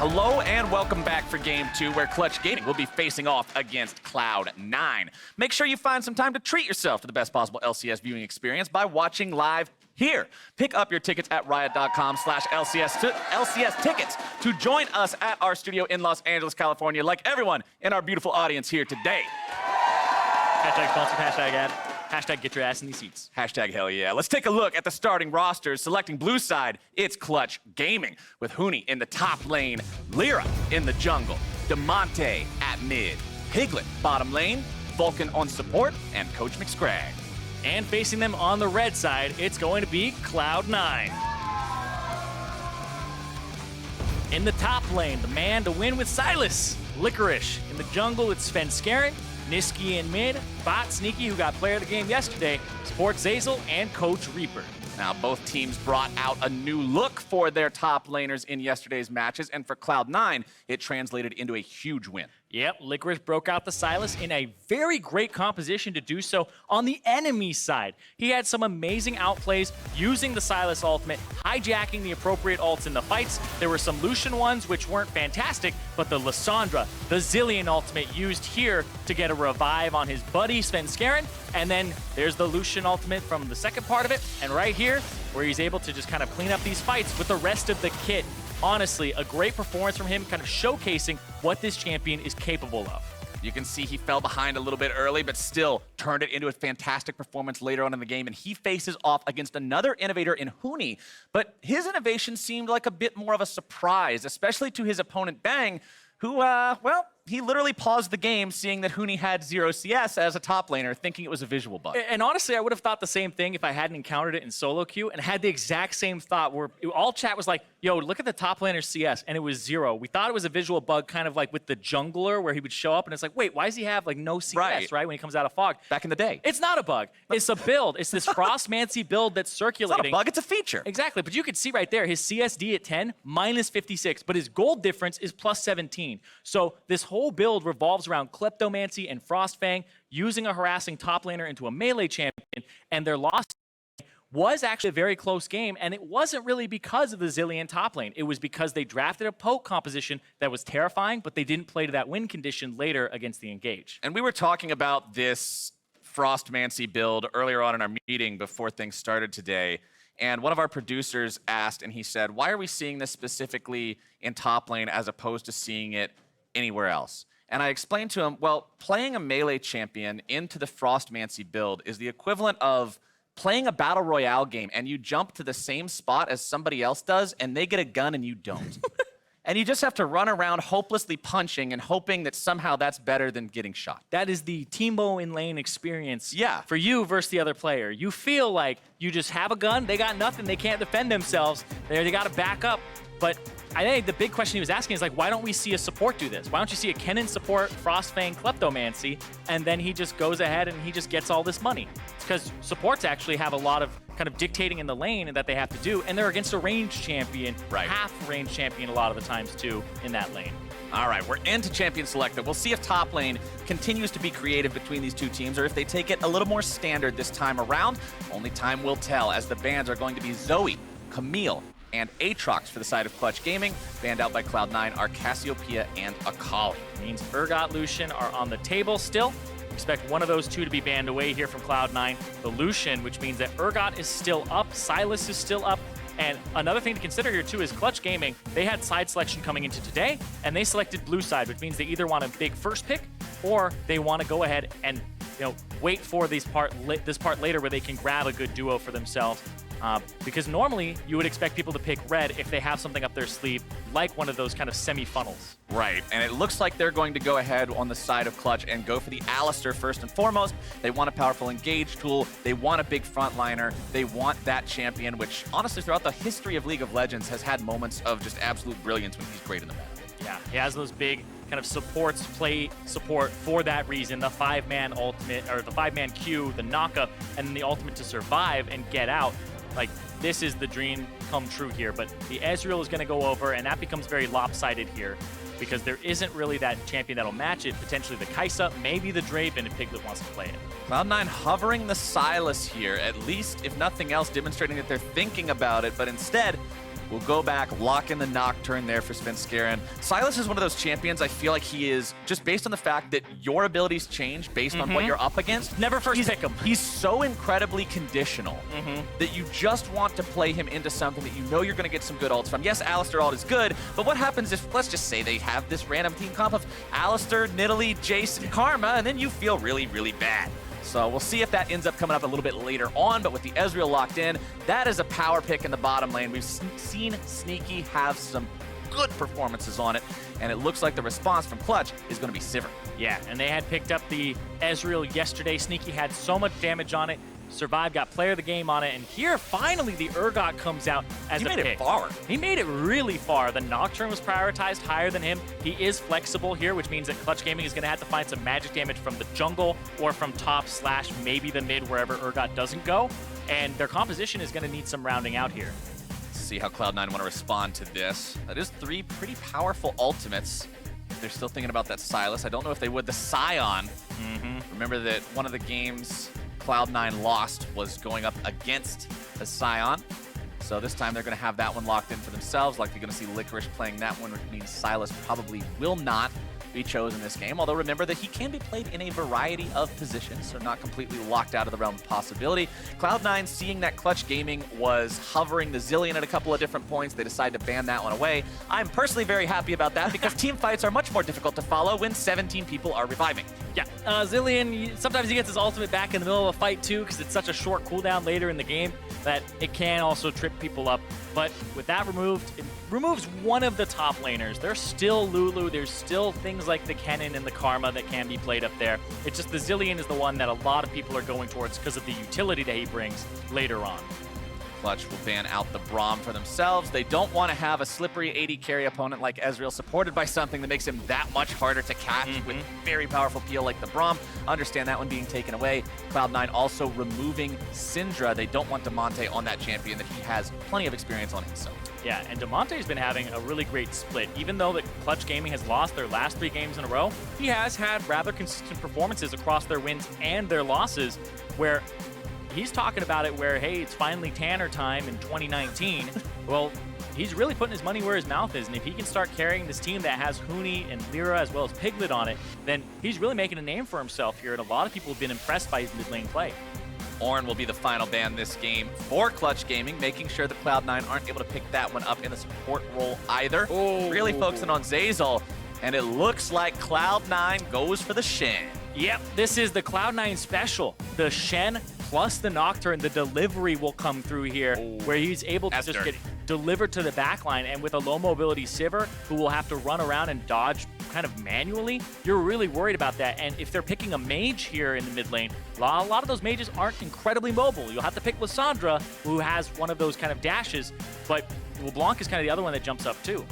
Hello and welcome back for Game 2, where Clutch Gaming will be facing off against Cloud9. Make sure you find some time to treat yourself to the best possible LCS viewing experience by watching live here. Pick up your tickets at riot.com/LCS tickets to join us at our studio in Los Angeles, California, like everyone in our beautiful audience here today. Hashtag sponsored, hashtag ad, hashtag get your ass in these seats. Hashtag hell yeah. Let's take a look at the starting rosters. Selecting blue side, it's Clutch Gaming, with Huni in the top lane, Lira in the jungle, Damonte at mid, Piglet bottom lane, Vulcan on support, and Coach McScrag. And facing them on the red side, it's going to be Cloud9. In the top lane, the man to win with Sylas, Licorice. In the jungle, it's Svenskeren, Nisqy in mid, Bot Sneaky, who got player of the game yesterday, supports Zeyzal, and Coach Reaper. Now, both teams brought out a new look for their top laners in yesterday's matches, and for Cloud9, it translated into a huge win. Yep, Licorice broke out the Sylas in a very great composition to do so on the enemy side. He had some amazing outplays using the Sylas ultimate, hijacking the appropriate ults in the fights. There were some Lucian ones which weren't fantastic, but the Lissandra, the Zillion ultimate used here to get a revive on his buddy Svenskeren, and then there's the Lucian ultimate from the second part of it, and right here, where he's able to just kind of clean up these fights with the rest of the kit. Honestly, a great performance from him, kind of showcasing what this champion is capable of. You can see he fell behind a little bit early, but still turned it into a fantastic performance later on in the game, and he faces off against another innovator in Huni, but his innovation seemed like a bit more of a surprise, especially to his opponent Bang, who, well, he literally paused the game seeing that Huni had 0 CS as a top laner, thinking it was a visual bug. And honestly, I would have thought the same thing if I hadn't encountered it in solo queue and had the exact same thought where all chat was like, yo, look at the top laner CS, and it was 0. We thought it was a visual bug, kind of like with the jungler where he would show up and it's like, wait, why does he have like no CS, right, when he comes out of fog? Back in the day. It's not a bug. It's a build. It's this Frostmancy build that's circulating. It's not a bug, it's a feature. Exactly, but you can see right there, his CSD at 10, minus 56, but his gold difference is plus 17. So this whole build revolves around Kleptomancy and Frostfang, using a harassing top laner into a melee champion, and their loss was actually a very close game, and it wasn't really because of the Zillion top lane. It was because they drafted a poke composition that was terrifying, but they didn't play to that win condition later against the Engage. And we were talking about this Frostmancy build earlier on in our meeting before things started today, and one of our producers asked, and he said, why are we seeing this specifically in top lane as opposed to seeing it anywhere else? And I explained to him, well, playing a melee champion into the Frostmancy build is the equivalent of playing a battle royale game and you jump to the same spot as somebody else does and they get a gun and you don't. And you just have to run around hopelessly punching and hoping that somehow that's better than getting shot. That is the Teemo in lane experience. Yeah. For you versus the other player. You feel like you just have a gun, they got nothing, they can't defend themselves, they got to back up. But I think the big question he was asking is like, why don't we see a support do this? Why don't you see a Kennen support Frostfang Kleptomancy, and then he just goes ahead and he just gets all this money? It's because supports actually have a lot of kind of dictating in the lane that they have to do, and they're against a ranged champion, right. Half range champion a lot of the times too in that lane. All right, we're into Champion Selector. We'll see if top lane continues to be creative between these two teams or if they take it a little more standard this time around. Only time will tell, as the bans are going to be Zoe, Camille, and Aatrox for the side of Clutch Gaming. Banned out by Cloud9 are Cassiopeia and Akali. Means Urgot, Lucian are on the table still. Expect one of those two to be banned away here from Cloud9. The Lucian, which means that Urgot is still up, Sylas is still up, and another thing to consider here too is Clutch Gaming, they had side selection coming into today, and they selected blue side, which means they either want a big first pick, or they want to go ahead and wait for this part later where they can grab a good duo for themselves. Because normally you would expect people to pick red if they have something up their sleeve, like one of those kind of semi-funnels. Right, and it looks like they're going to go ahead on the side of Clutch and go for the Alistar first and foremost. They want a powerful engage tool, they want a big frontliner, they want that champion, which honestly throughout the history of League of Legends has had moments of just absolute brilliance when he's great in the meta. Yeah, he has those big kind of play support for that reason. The 5-man ultimate, or the 5-man Q, the knockup, and then the ultimate to survive and get out. Like, this is the dream come true here, but the Ezreal is going to go over, and that becomes very lopsided here because there isn't really that champion that'll match it. Potentially the Kai'Sa, maybe the Draven if Piglet wants to play it. Cloud9 hovering the Sylas here, at least, if nothing else, demonstrating that they're thinking about it, but instead, We'll go back, lock in the Nocturne there for Svenskeren. Silas is one of those champions I feel like he is, just based on the fact that your abilities change based on what you're up against. Never first pick him. He's so incredibly conditional that you just want to play him into something that you know you're going to get some good ults from. Yes, Alistar ult is good, but what happens if, let's just say they have this random team comp of Alistar, Nidalee, Jason, Karma, and then you feel really, really bad. So we'll see if that ends up coming up a little bit later on, but with the Ezreal locked in, that is a power pick in the bottom lane. We've seen Nisqy have some good performances on it, and it looks like the response from Clutch is going to be Sivir. Yeah, and they had picked up the Ezreal yesterday. Nisqy had so much damage on it. Survived, got player of the game on it, and here finally the Urgot comes out as a pick. He made it far. He made it really far. The Nocturne was prioritized higher than him. He is flexible here, which means that Clutch Gaming is going to have to find some magic damage from the jungle or from top / maybe the mid wherever Urgot doesn't go, and their composition is going to need some rounding out here. Let's see how Cloud9 want to respond to this. That is 3 pretty powerful ultimates. They're still thinking about that Silas. I don't know if they would. The Sion. Remember that one of the games Cloud9 lost was going up against the Sion. So this time they're going to have that one locked in for themselves. Likely going to see Licorice playing that one, which means Silas probably will not be chosen this game. Although remember that he can be played in a variety of positions, so not completely locked out of the realm of possibility. Cloud9, seeing that Clutch Gaming was hovering the Zillion at a couple of different points, they decided to ban that one away. I'm personally very happy about that because team fights are much more difficult to follow when 17 people are reviving. Yeah, Zillion, sometimes he gets his ultimate back in the middle of a fight too because it's such a short cooldown later in the game that it can also trip people up. But with that removed, it removes one of the top laners. There's still Lulu, there's still things like the Kennen and the Karma that can be played up there. It's just the Zillion is the one that a lot of people are going towards because of the utility that he brings later on. Clutch will ban out the Braum for themselves. They don't want to have a slippery 80 carry opponent like Ezreal supported by something that makes him that much harder to catch with very powerful peel like the Braum. Understand that one being taken away. Cloud9 also removing Syndra. They don't want Damonte on that champion that he has plenty of experience on himself. Yeah, and Damonte's been having a really great split. Even though that Clutch Gaming has lost their last 3 games in a row, he has had rather consistent performances across their wins and their losses where he's talking about it where, hey, it's finally Tanner time in 2019. Well, he's really putting his money where his mouth is, and if he can start carrying this team that has Huni and Lira as well as Piglet on it, then he's really making a name for himself here, and a lot of people have been impressed by his mid lane play. Ornn will be the final ban this game for Clutch Gaming, making sure that Cloud9 aren't able to pick that one up in the support role either. Really focusing on Zeyzal, and it looks like Cloud9 goes for the Shen. Yep, this is the Cloud9 special. The Shen plus the Nocturne, the delivery will come through here where he's able to just get delivered to the backline, and with a low mobility Sivir who will have to run around and dodge kind of manually, you're really worried about that. And if they're picking a mage here in the mid lane, a lot of those mages aren't incredibly mobile. You'll have to pick Lissandra, who has one of those kind of dashes, but LeBlanc is kind of the other one that jumps up too.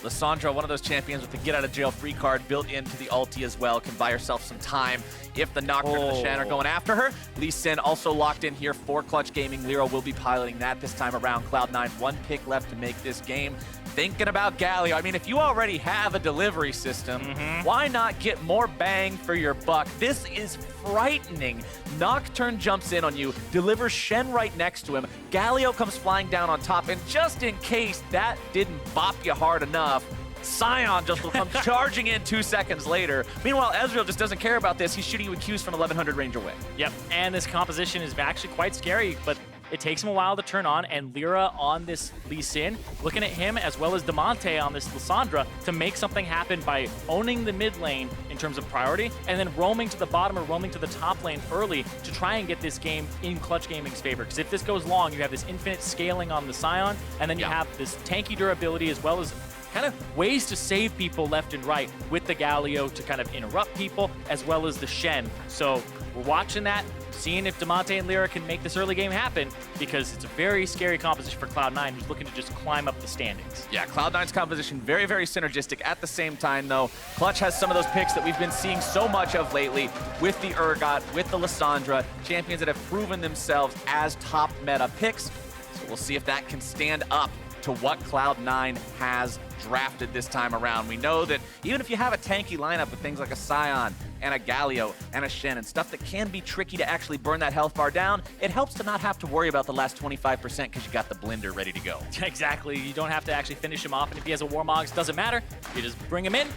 Lissandra, one of those champions with the get-out-of-jail-free card built into the ulti as well, can buy herself some time if the Nocturne and the Shen are going after her. Lee Sin also locked in here for Clutch Gaming. Lira will be piloting that this time around. Cloud9, 1 pick left to make this game. Thinking about Galio. I mean, if you already have a delivery system, why not get more bang for your buck? This is frightening. Nocturne jumps in on you, delivers Shen right next to him. Galio comes flying down on top, and just in case that didn't bop you hard enough, Sion just will come charging in 2 seconds later. Meanwhile, Ezreal just doesn't care about this. He's shooting you with Qs from 1100 range away. Yep, and this composition is actually quite scary, but it takes him a while to turn on, and Lira on this Lee Sin, looking at him as well as Damonte on this Lissandra to make something happen by owning the mid lane in terms of priority, and then roaming to the bottom or roaming to the top lane early to try and get this game in Clutch Gaming's favor. Because if this goes long, you have this infinite scaling on the Sion, and then you have this tanky durability as well as kind of ways to save people left and right with the Galio to kind of interrupt people, as well as the Shen. So we're watching that, seeing if Damonte and Lira can make this early game happen, because it's a very scary composition for Cloud9, who's looking to just climb up the standings. Yeah, Cloud9's composition very, very synergistic. At the same time, though, Clutch has some of those picks that we've been seeing so much of lately with the Urgot, with the Lissandra, champions that have proven themselves as top meta picks. So we'll see if that can stand up to what Cloud9 has drafted this time around. We know that even if you have a tanky lineup with things like a Sion and a Galio and a Shen and stuff that can be tricky to actually burn that health bar down, it helps to not have to worry about the last 25% because you got the blender ready to go. Exactly. You don't have to actually finish him off, and if he has a Warmogs, doesn't matter. You just bring him in,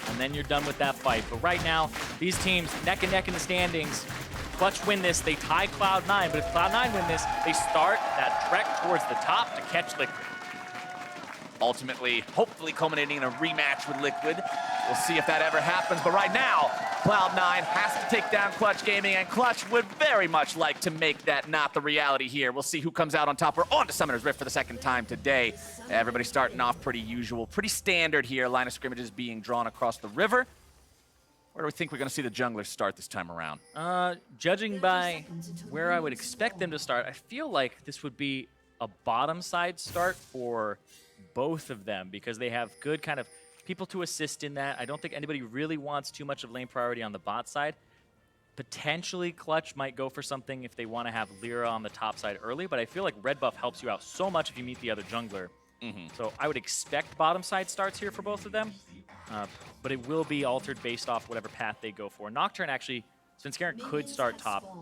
and then you're done with that fight. But right now, these teams neck and neck in the standings. Clutch win this, they tie Cloud9, but if Cloud9 win this, they start that trek towards the top to catch Liquid. Ultimately, hopefully culminating in a rematch with Liquid. We'll see if that ever happens, but right now, Cloud9 has to take down Clutch Gaming, and Clutch would very much like to make that not the reality here. We'll see who comes out on top. We're on to Summoner's Rift for the second time today. Everybody starting off pretty usual, pretty standard here. Line of scrimmages being drawn across the river. Where do we think we're going to see the junglers start this time around? Judging by where I would expect them to start, I feel like this would be a bottom side start for both of them because they have good kind of people to assist in that. I don't think anybody really wants too much of lane priority on the bot side. Potentially, Clutch might go for something if they want to have Lira on the top side early, but I feel like red buff helps you out so much if you meet the other jungler. So I would expect bottom side starts here for both of them, but it will be altered based off whatever path they go for. Nocturne, actually, Svenskeren could start top.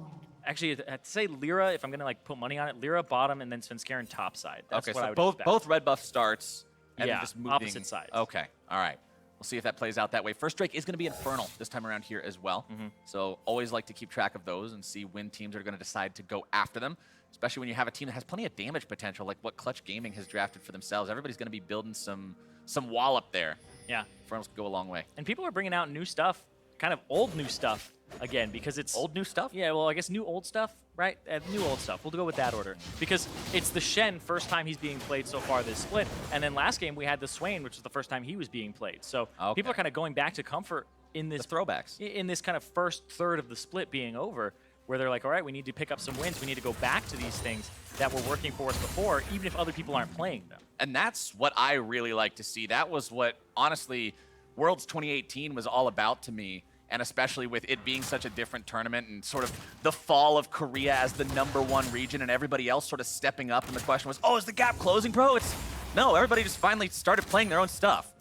Actually, I'd say Lira, if I'm going to like put money on it, Lira bottom and then Svenskeren top side. That's okay, what so I would both red buff starts and yeah, then just moving. opposite sides. Okay, all right. We'll see if that plays out that way. First Drake is going to be Infernal this time around here as well. So always like to keep track of those and see when teams are going to decide to go after them, especially when you have a team that has plenty of damage potential like what Clutch Gaming has drafted for themselves. Everybody's going to be building some wall up there. Yeah. Infernals could go a long way. And people are bringing out new stuff, kind of old new stuff again, because it's... Old new stuff? Yeah, well, I guess new old stuff, right? New old stuff. We'll go with that order. Because it's the Shen, first time he's being played so far this split. And then last game we had the Swain, which was the first time he was being played. So people are kind of going back to comfort in this... The throwbacks. In this kind of first third of the split being over, where they're like, all right, we need to pick up some wins. We need to go back to these things that were working for us before, even if other people aren't playing them. And that's what I really like to see. That was what, honestly, Worlds 2018 was all about to me. And especially with it being such a different tournament and sort of the fall of Korea as the #1 region and everybody else sort of stepping up. And the question was, oh, is the gap closing, bro? No, everybody just finally started playing their own stuff.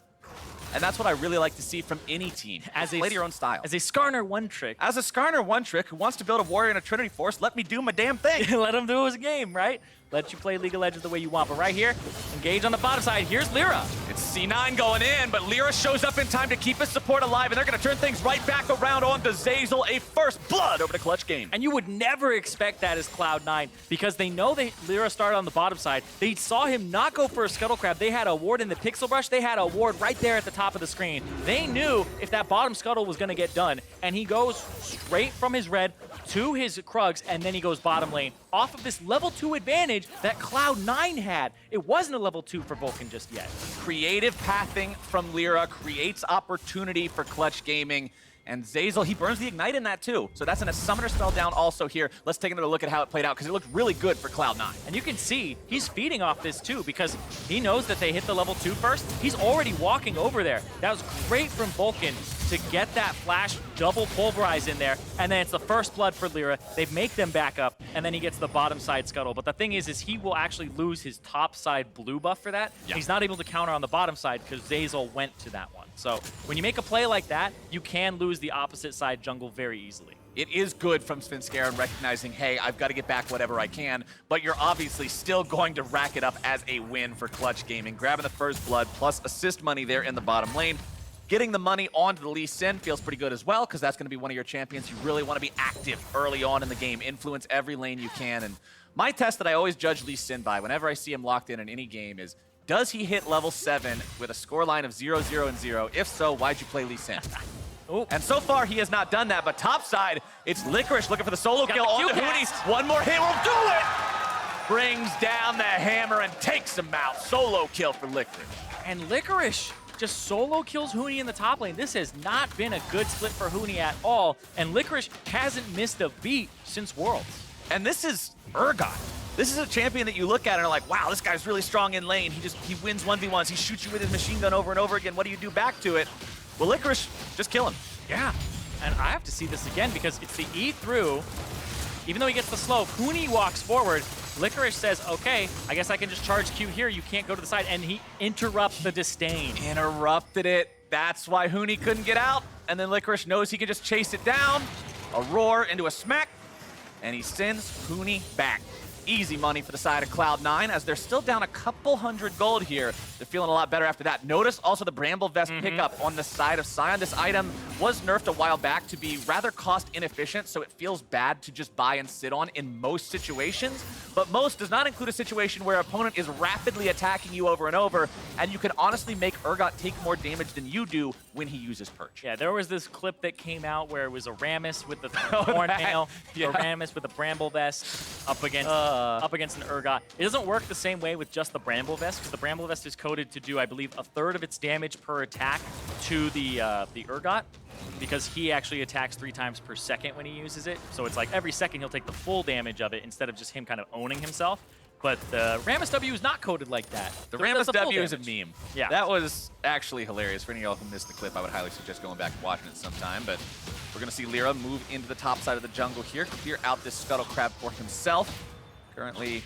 And that's what I really like to see from any team. Play to your own style. As a Skarner one-trick. As a Skarner one-trick who wants to build a warrior and a Trinity Force, let me do my damn thing. Let him do his game, right? Let you play League of Legends the way you want. But right here, engage on the bottom side. Here's Lira. It's C9 going in, but Lira shows up in time to keep his support alive, and they're going to turn things right back around on to Zeyzal. A first blood over to Clutch Game. And you would never expect that as Cloud9 because they know Lira started on the bottom side. They saw him not go for a Scuttle Crab. They had a ward in the Pixel Brush. They had a ward right there at the top of the screen. They knew if that bottom Scuttle was going to get done, and he goes straight from his red to his Krugs, and then he goes bottom lane off of this level 2 advantage that Cloud9 had. It wasn't a level 2 for Vulcan just yet. Creative pathing from Lira creates opportunity for Clutch Gaming. And Zeyzal, he burns the Ignite in that too. So that's in a Summoner spell down also here. Let's take another look at how it played out because it looked really good for Cloud9. And you can see he's feeding off this too because he knows that they hit the level 2 first. He's already walking over there. That was great from Vulcan to get that flash double pulverize in there. And then it's the first blood for Lira. They make them back up and then he gets the bottom side Scuttle. But the thing is he will actually lose his top side blue buff for that. Yeah. He's not able to counter on the bottom side because Zeyzal went to that one. So when you make a play like that, you can lose the opposite side jungle very easily. It is good from Svenskeren recognizing, hey, I've got to get back whatever I can, but you're obviously still going to rack it up as a win for Clutch Gaming. Grabbing the first blood plus assist money there in the bottom lane. Getting the money onto the Lee feels pretty good as well because that's going to be one of your champions. You really want to be active early on in the game. Influence every lane you can. And my test that I always judge Lee Sin by whenever I see him locked in any game is, does he hit level 7 with a scoreline of 0-0 and 0? If so, why'd you play Lee Sin? And so far, he has not done that. But topside, it's Licorice looking for the solo kill on the Huni. One more hit will do it! Brings down the hammer and takes him out. Solo kill for Licorice. And Licorice just solo kills Huni in the top lane. This has not been a good split for Huni at all. And Licorice hasn't missed a beat since Worlds. And this is Urgot. This is a champion that you look at and are like, wow, this guy's really strong in lane. He wins 1v1s. He shoots you with his machine gun over and over again. What do you do back to it? Well, Licorice, just kill him. Yeah. And I have to see this again because it's the E through. Even though he gets the slow, Huni walks forward. Licorice says, okay, I guess I can just charge Q here. You can't go to the side. And he interrupts the disdain. Interrupted it. That's why Huni couldn't get out. and then Licorice knows he can just chase it down. A roar into a smack, and he sends Huni back. Easy money for the side of Cloud9 as they're still down a couple hundred gold here. They're feeling a lot better after that. Notice also the Bramble Vest pickup on the side of Sion. This item was nerfed a while back to be rather cost inefficient, so it feels bad to just buy and sit on in most situations. But most does not include a situation where an opponent is rapidly attacking you over and over, and you can honestly make Urgot take more damage than you do when he uses Perch. Yeah, there was this clip that came out where it was a Rammus with the Hornmail, a Rammus with a Bramble Vest up against an Urgot. It doesn't work the same way with just the Bramble Vest, because the Bramble Vest is coded to do, I believe, a third of its damage per attack to the Urgot, because he actually attacks 3 times per second when he uses it. So it's like every second he'll take the full damage of it instead of just him kind of owning himself. But the Rammus W is not coded like that. The Rammus W is a meme. Yeah. That was actually hilarious. For any of y'all who missed the clip, I would highly suggest going back and watching it sometime. But we're going to see Lira move into the top side of the jungle here, clear out this Scuttle Crab for himself. Currently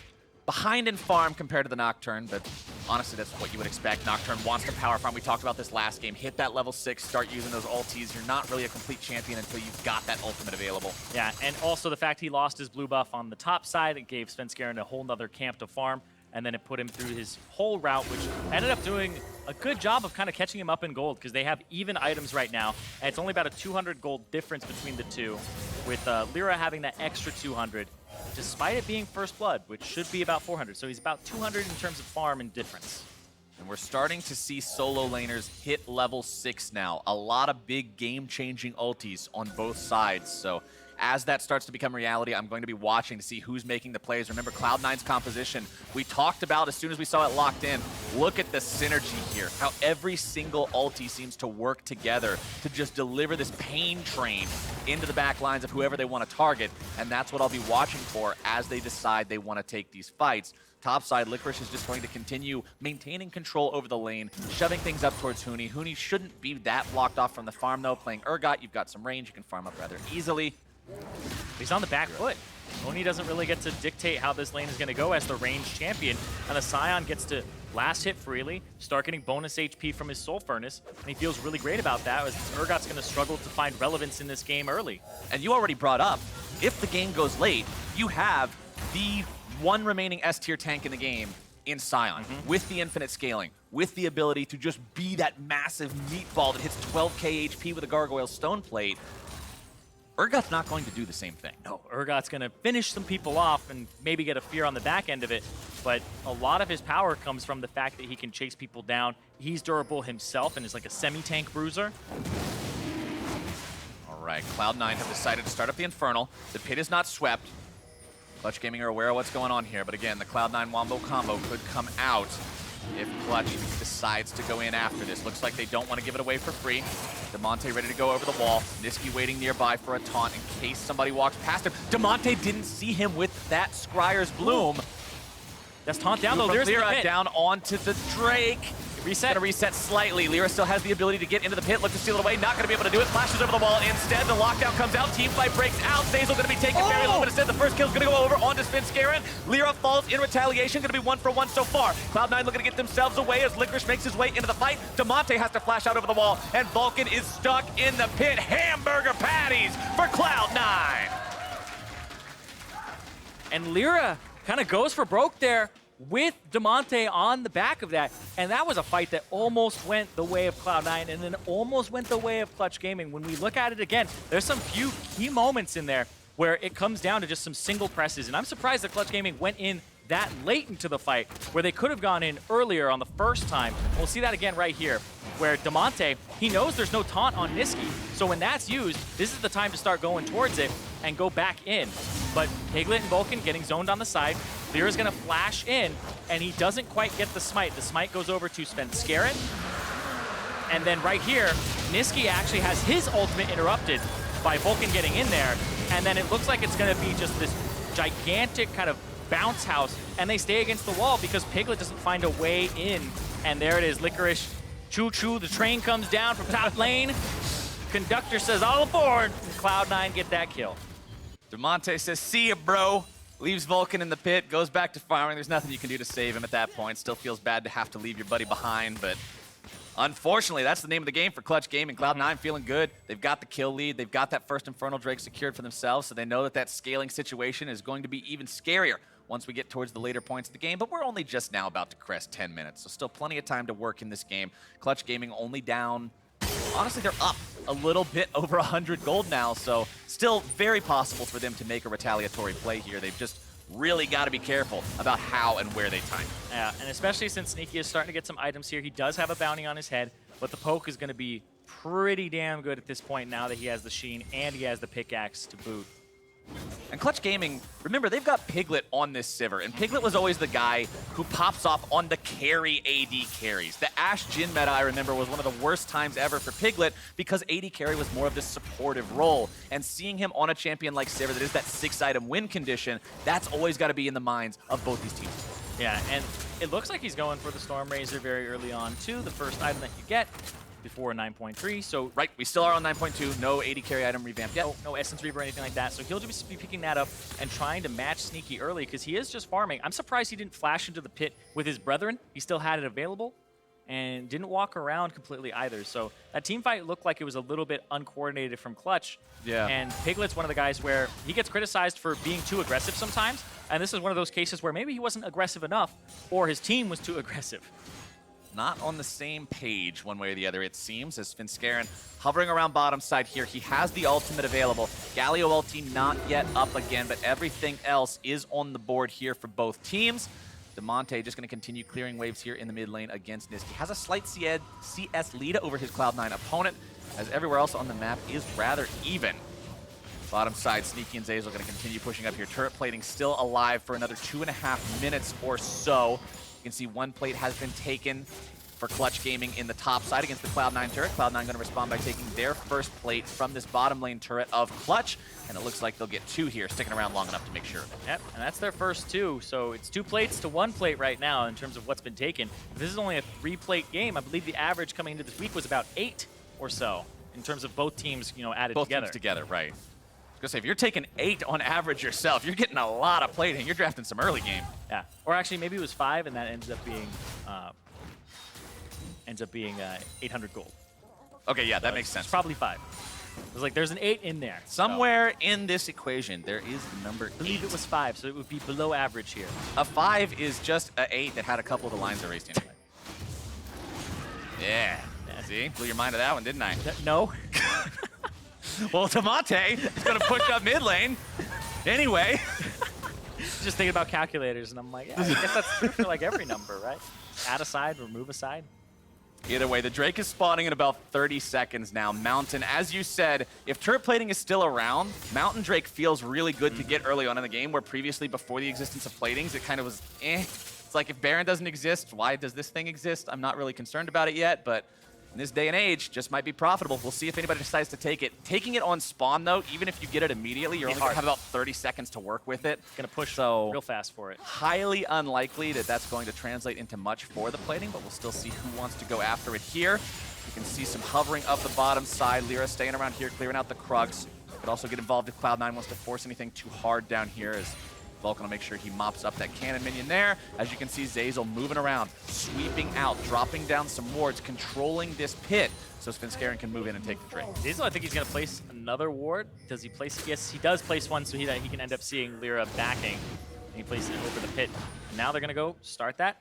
behind in farm compared to the Nocturne, but honestly, that's what you would expect. Nocturne wants to power farm. We talked about this last game. Hit that level 6, start using those ultis. You're not really a complete champion until you've got that ultimate available. Yeah, and also the fact he lost his blue buff on the top side, it gave Svenskeren a whole nother camp to farm, and then it put him through his whole route, which ended up doing a good job of kind of catching him up in gold, because they have even items right now, and it's only about a 200 gold difference between the two, with Lira having that extra 200, despite it being First Blood, which should be about 400. So he's about 200 in terms of farm and difference. And we're starting to see solo laners hit level 6 now. A lot of big game-changing ultis on both sides. So as that starts to become reality, I'm going to be watching to see who's making the plays. Remember, Cloud9's composition, we talked about as soon as we saw it locked in. Look at the synergy here, how every single ulti seems to work together to just deliver this pain train into the back lines of whoever they want to target. And that's what I'll be watching for as they decide they want to take these fights. Topside, Licorice is just going to continue maintaining control over the lane, shoving things up towards Huni. Huni shouldn't be that blocked off from the farm, though. Playing Urgot, you've got some range. You can farm up rather easily. He's on the back foot. Huni doesn't really get to dictate how this lane is going to go as the ranged champion, and the Sion gets to last hit freely, start getting bonus HP from his Soul Furnace, and he feels really great about that, as Urgot's going to struggle to find relevance in this game early. And you already brought up, if the game goes late, you have the one remaining S-tier tank in the game in Sion, with the infinite scaling, with the ability to just be that massive meatball that hits 12k HP with a Gargoyle Stone Plate. Urgot's not going to do the same thing. No, Urgot's going to finish some people off and maybe get a fear on the back end of it, but a lot of his power comes from the fact that he can chase people down. He's durable himself and is like a semi-tank bruiser. All right, Cloud9 have decided to start up the Infernal. The pit is not swept. Clutch Gaming are aware of what's going on here, but again, the Cloud9 Wombo combo could come out if Clutch decides to go in after this. Looks like they don't want to give it away for free. Damonte ready to go over the wall. Nisqy waiting nearby for a taunt in case somebody walks past him. Damonte didn't see him with that Scryer's Bloom. That's taunt down though. Lira down onto the Drake. Reset. Gonna reset slightly. Lira still has the ability to get into the pit. Look to steal it away. Not gonna be able to do it. Flashes over the wall. Instead, the lockdown comes out. Team fight breaks out. Zeyzal gonna be taken very low, but instead the first kill's gonna go over onto Svenskeren. Lira falls in retaliation. Gonna be 1-for-1 so far. Cloud9 looking to get themselves away as Licorice makes his way into the fight. Damonte has to flash out over the wall, and Vulcan is stuck in the pit. Hamburger patties for Cloud9. And Lira kind of goes for broke there with Damonte on the back of that. And that was a fight that almost went the way of Cloud9 and then almost went the way of Clutch Gaming. When we look at it again, there's some few key moments in there where it comes down to just some single presses. And I'm surprised that Clutch Gaming went in that late into the fight, where they could have gone in earlier on the first time. We'll see that again right here, where Damonte, he knows there's no taunt on Nisqy. So when that's used, this is the time to start going towards it and go back in. But Piglet and Vulcan getting zoned on the side. Lira's gonna flash in, and he doesn't quite get the smite. The smite goes over to Svenskeren. And then right here, Nisqy actually has his ultimate interrupted by Vulcan getting in there. And then it looks like it's gonna be just this gigantic kind of bounce house, and they stay against the wall because Piglet doesn't find a way in. And there it is, Licorice. Choo-choo, the train comes down from top lane. Conductor says all aboard, and Cloud9 get that kill. Damonte says, see ya, bro. Leaves Vulcan in the pit, goes back to farming. There's nothing you can do to save him at that point. Still feels bad to have to leave your buddy behind, but Unfortunately, that's the name of the game for Clutch Gaming. Cloud9 feeling good. They've got the kill lead. They've got that first Infernal Drake secured for themselves, so they know that that scaling situation is going to be even scarier once we get towards the later points of the game. But we're only just now about to crest 10 minutes, so still plenty of time to work in this game. Clutch Gaming only down. Honestly, they're up a little bit over 100 gold now, so still very possible for them to make a retaliatory play here. They've just really got to be careful about how and where they time. Yeah, and especially since Nisqy is starting to get some items here. He does have a bounty on his head, but the poke is going to be pretty damn good at this point now that he has the Sheen and he has the pickaxe to boot. And Clutch Gaming, remember, they've got Piglet on this Sivir, and Piglet was always the guy who pops off on the carry AD carries. The Ashe Jhin meta, I remember, was one of the worst times ever for Piglet because AD carry was more of this supportive role. And seeing him on a champion like Sivir that is that 6-item win condition, that's always got to be in the minds of both these teams. Yeah, and it looks like he's going for the Storm Razor very early on, too. The first item that you get before 9.3, so... Right, we still are on 9.2, no AD carry item revamped yet. No Essence Reaver or anything like that, so he'll just be picking that up and trying to match Nisqy early because he is just farming. I'm surprised he didn't flash into the pit with his brethren. He still had it available and didn't walk around completely either. So that team fight looked like it was a little bit uncoordinated from Clutch. Yeah. And Piglet's one of the guys where he gets criticized for being too aggressive sometimes, and this is one of those cases where maybe he wasn't aggressive enough or his team was too aggressive. Not on the same page one way or the other, it seems, as Svenskeren hovering around bottom side here. He has the ultimate available. Galio ulti not yet up again, but everything else is on the board here for both teams. Damonte just going to continue clearing waves here in the mid lane against Nisqy. Has a slight CS lead over his Cloud9 opponent, as everywhere else on the map is rather even. Bottom side, Sneaky and Zeyzal going to continue pushing up here. Turret plating still alive for another 2.5 minutes or so. You can see one plate has been taken for Clutch Gaming in the top side against the Cloud9 turret. Cloud9 going to respond by taking their first plate from this bottom lane turret of Clutch, and it looks like they'll get 2 here, sticking around long enough to make sure of it. Yep, and that's their first 2, so it's 2 plates to 1 plate right now in terms of what's been taken. This is only a 3-plate game. I believe the average coming into this week was about 8 or so in terms of both teams, you know, added together. Both teams together, right. I was gonna say, if you're taking 8 on average yourself, you're getting a lot of plating. You're drafting some early game. Yeah, or actually maybe it was 5, and that ends up being 800 gold. Okay, yeah, that So makes sense. It's probably 5. It was like there's an 8 in there. Somewhere in this equation, there is the number 8. I believe it was 5, so it would be below average here. A 5 is just a 8 that had a couple of the lines erased anyway. Yeah. See? Blew your mind to that one, didn't I? No. Well, Damonte is going to push up mid lane. Anyway. Just thinking about calculators, and I'm like, yeah, I guess that's true for like every number, right? Add a side, remove a side. Either way, the Drake is spawning in about 30 seconds now. Mountain, as you said, if turret plating is still around, Mountain Drake feels really good to get early on in the game, where previously, before the existence of platings, it kind of was eh. It's like, if Baron doesn't exist, why does this thing exist? I'm not really concerned about it yet, but in this day and age, just might be profitable. We'll see if anybody decides to take it. Taking it on spawn, though, even if you get it immediately, you're only going to have about 30 seconds to work with it. Gonna push so real fast for it. Highly unlikely that that's going to translate into much for the plating, but we'll still see who wants to go after it here. You can see some hovering up the bottom side. Lira staying around here, clearing out the Krugs. Could also get involved if Cloud9 wants to force anything too hard down here, as Vulcan will make sure he mops up that cannon minion there. As you can see, Zeyzal moving around, sweeping out, dropping down some wards, controlling this pit, so Svenskeren can move in and take the Drake. Zeyzal, I think he's going to place another ward. Does he place it? Yes, he does place one, so he can end up seeing Lira backing. And he places it over the pit. And now they're going to go start that.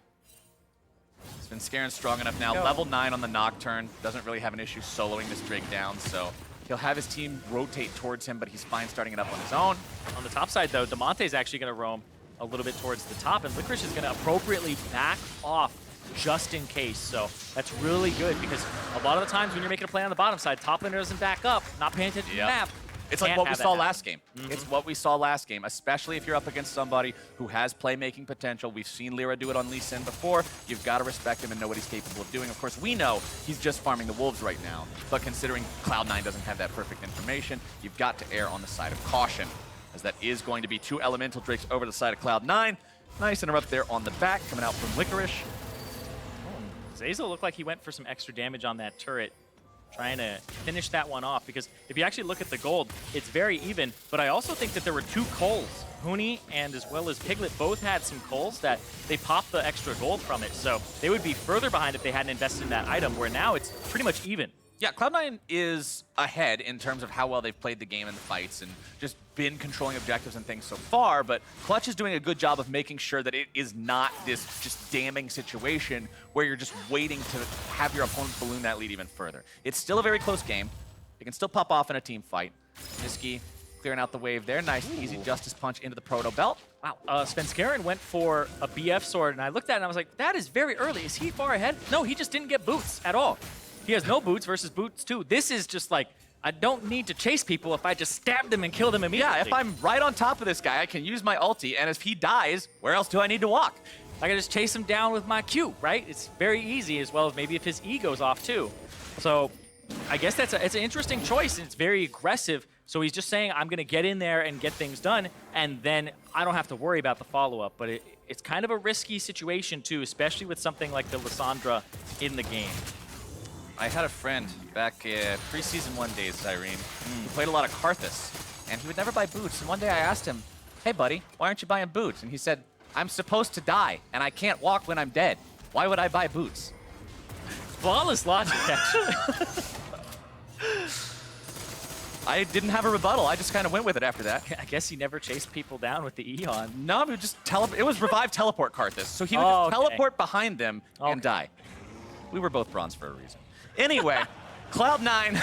Svenskeren's strong enough now. Level 9 on the Nocturne. Doesn't really have an issue soloing this Drake down, so he'll have his team rotate towards him, but he's fine starting it up on his own. On the top side, though, Damonte is actually going to roam a little bit towards the top, and Licorice is going to appropriately back off just in case. So that's really good, because a lot of the times when you're making a play on the bottom side, top laner doesn't back up, not paying attention to the map. It's like what we saw last game. It's what we saw last game, especially if you're up against somebody who has playmaking potential. We've seen Lira do it on Licandra before. You've got to respect him and know what he's capable of doing. Of course, we know he's just farming the wolves right now, but considering Cloud9 doesn't have that perfect information, you've got to err on the side of caution, as that is going to be 2 elemental drakes over the side of Cloud9. Nice interrupt there on the back, coming out from Licorice. Zeyzal looked like he went for some extra damage on that turret, trying to finish that one off, because if you actually look at the gold, it's very even, but I also think that there were 2 culls Huni and as well as Piglet both had some culls that they popped the extra gold from it. So they would be further behind if they hadn't invested in that item, where now it's pretty much even. Yeah, Cloud9 is ahead in terms of how well they've played the game in the fights and just been controlling objectives and things so far, but Clutch is doing a good job of making sure that it is not this just damning situation where you're just waiting to have your opponent balloon that lead even further. It's still a very close game. It can still pop off in a team fight. Nisqy clearing out the wave there. Nice, easy Justice Punch into the Proto Belt. Wow, Svenskeren went for a BF sword, and I looked at it and I was like, that is very early. Is he far ahead? No, he just didn't get boots at all. He has no boots versus boots too. This is just like, I don't need to chase people if I just stab them and kill them immediately. Yeah, if I'm right on top of this guy, I can use my ulti, and if he dies, where else do I need to walk? I can just chase him down with my Q, right? It's very easy, as well as maybe if his E goes off too. So I guess it's an interesting choice, and it's very aggressive. So he's just saying, I'm going to get in there and get things done, and then I don't have to worry about the follow-up. But it's kind of a risky situation too, especially with something like the Lissandra in the game. I had a friend back pre-season 1 days, Irene, who played a lot of Karthus, and he would never buy boots. And one day I asked him, hey buddy, why aren't you buying boots? And he said, I'm supposed to die, and I can't walk when I'm dead. Why would I buy boots? Flawless logic, actually. I didn't have a rebuttal. I just kind of went with it after that. I guess he never chased people down with the Eon. No, it would just it was revive teleport Karthus, so he would just teleport behind them and die. We were both bronze for a reason. Anyway, Cloud9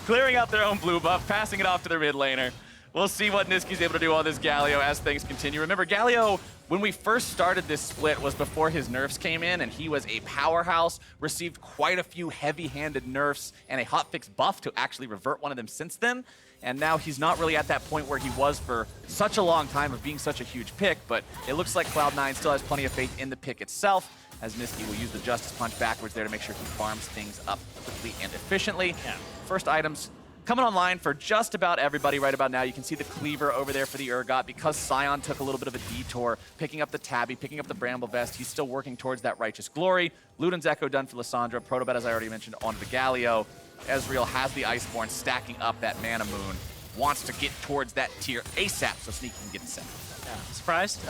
clearing out their own blue buff, passing it off to their mid laner. We'll see what Nisqy's able to do on this Galio as things continue. Remember, Galio, when we first started this split, was before his nerfs came in, and he was a powerhouse, received quite a few heavy-handed nerfs and a hotfix buff to actually revert one of them since then. And now he's not really at that point where he was for such a long time of being such a huge pick, but it looks like Cloud9 still has plenty of faith in the pick itself, as Nisqy will use the Justice Punch backwards there to make sure he farms things up quickly and efficiently. Yeah. First items coming online for just about everybody right about now. You can see the Cleaver over there for the Urgot because Sion took a little bit of a detour, picking up the Tabby, picking up the Bramble Vest. He's still working towards that Righteous Glory. Luden's Echo done for Lissandra. Protobet, as I already mentioned, onto the Galio. Ezreal has the Iceborne stacking up that Mana Moon. Wants to get towards that tier ASAP so Sneak can get the set. Yeah, surprised.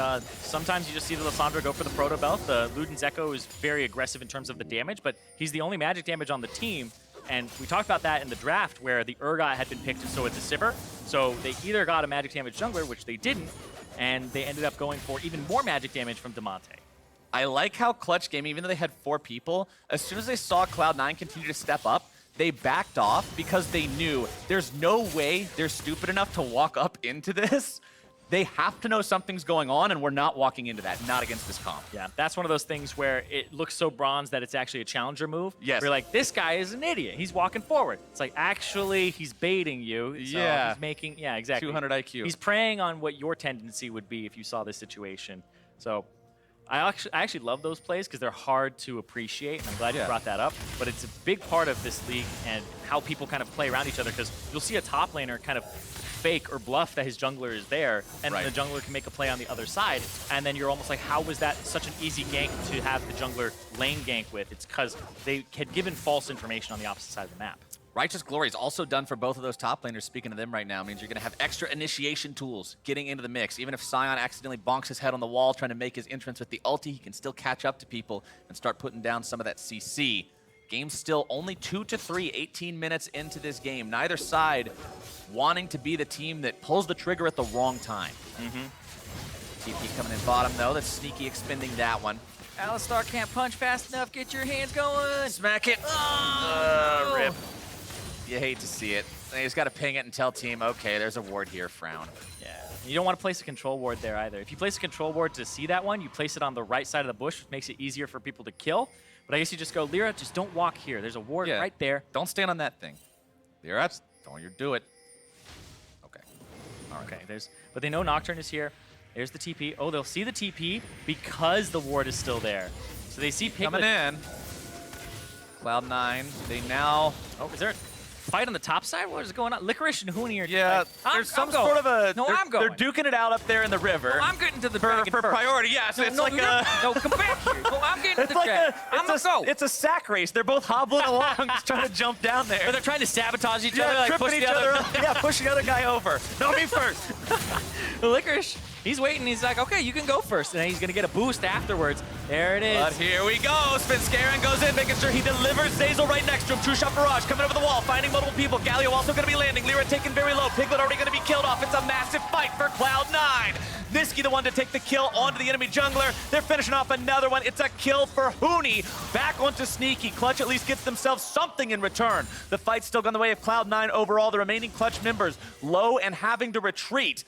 Sometimes you just see the Lissandra go for the Proto Belt. The Luden's Echo is very aggressive in terms of the damage, but he's the only magic damage on the team. And we talked about that in the draft where the Urgot had been picked and so had the Sivir. So they either got a magic damage jungler, which they didn't, and they ended up going for even more magic damage from Damonte. I like how Clutch Gaming, even though they had 4 people, as soon as they saw Cloud9 continue to step up, they backed off because they knew there's no way they're stupid enough to walk up into this. They have to know something's going on, and we're not walking into that, not against this comp. Yeah, that's one of those things where it looks so bronze that it's actually a challenger move. Yes. We're like, this guy is an idiot. He's walking forward. It's like, actually, he's baiting you. So yeah. He's making, yeah, exactly. 200 IQ. He's preying on what your tendency would be if you saw this situation. So I actually love those plays because they're hard to appreciate, and I'm glad you brought that up. But it's a big part of this league and how people kind of play around each other, because you'll see a top laner kind of fake or bluff that his jungler is there, and then the jungler can make a play on the other side, and then you're almost like, how was that such an easy gank to have the jungler lane gank with? It's because they had given false information on the opposite side of the map. Righteous Glory is also done for both of those top laners. Speaking of them right now, means you're going to have extra initiation tools getting into the mix. Even if Sion accidentally bonks his head on the wall trying to make his entrance with the ulti, he can still catch up to people and start putting down some of that CC. Game's still only 2-3, 18 minutes into this game. Neither side wanting to be the team that pulls the trigger at the wrong time. TP coming in bottom, though. That's Sneaky expending that one. Alistar can't punch fast enough. Get your hands going. Smack it. Rip. You hate to see it. You just got to ping it and tell team, okay, there's a ward here, frown. Yeah, you don't want to place a control ward there either. If you place a control ward to see that one, you place it on the right side of the bush, which makes it easier for people to kill. But I guess you just go, Lira, just don't walk here. There's a ward right there. Don't stand on that thing. Lira, don't you do it. Okay. All right. Okay, but they know Nocturne is here. There's the TP. Oh, they'll see the TP because the ward is still there. So they see Piglet. Coming in. Cloud9, they now... Oh, is there a fight on the top side? What is going on? Licorice and Huni are... Yeah, there's some sort of a... No, I'm going. They're duking it out up there in the river. No, I'm getting to the dragon for priority, yeah. So it's like a... No, come back here. No, I'm getting to the dragon. It's a sack race. They're both hobbling along, just trying to jump down there. Or they're trying to sabotage each other, like push the other. Yeah, push the other guy over. No, me first. Licorice, he's waiting. He's like, okay, you can go first. And then he's going to get a boost afterwards. There it is. But here we go. Svenskeren goes in, making sure he delivers Zeyzal right next to him. True shot barrage coming over the wall, finding multiple people. Galio also going to be landing. Lira taken very low. Piglet already going to be killed off. It's a massive fight for Cloud9. Nisqy the one to take the kill onto the enemy jungler. They're finishing off another one. It's a kill for Huni. Back onto Sneaky. Clutch at least gets themselves something in return. The fight's still gone the way of Cloud9 overall. The remaining Clutch members low and having to retreat.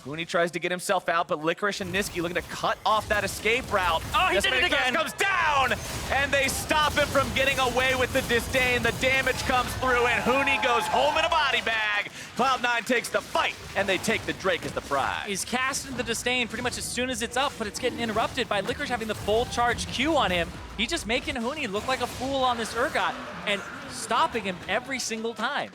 Huni tries to get himself out, but Licorice and Nisqy looking to cut off that escape route. Oh, he did it again. Comes down, and they stop him from getting away with the disdain. The damage comes through, and Huni goes home in a body bag. Cloud9 takes the fight, and they take the Drake as the prize. He's casting the disdain pretty much as soon as it's up, but it's getting interrupted by Licorice having the full charge Q on him. He's just making Huni look like a fool on this Urgot and stopping him every single time.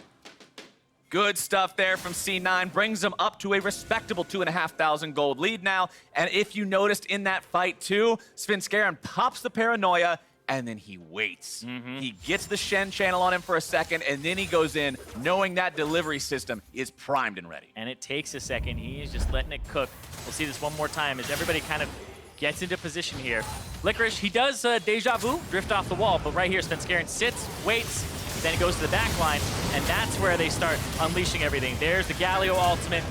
Good stuff there from C9, brings them up to a respectable 2,500 gold lead now. And if you noticed in that fight too, Svenskeren pops the paranoia and then he waits. He gets the Shen channel on him for a second and then he goes in knowing that delivery system is primed and ready. And it takes a second. He is just letting it cook. We'll see this one more time as everybody kind of gets into position here. Licorice, he does deja vu, drift off the wall, but right here Svenskeren sits, waits, then he goes to the back line, and that's where they start unleashing everything. There's the Galio ultimate,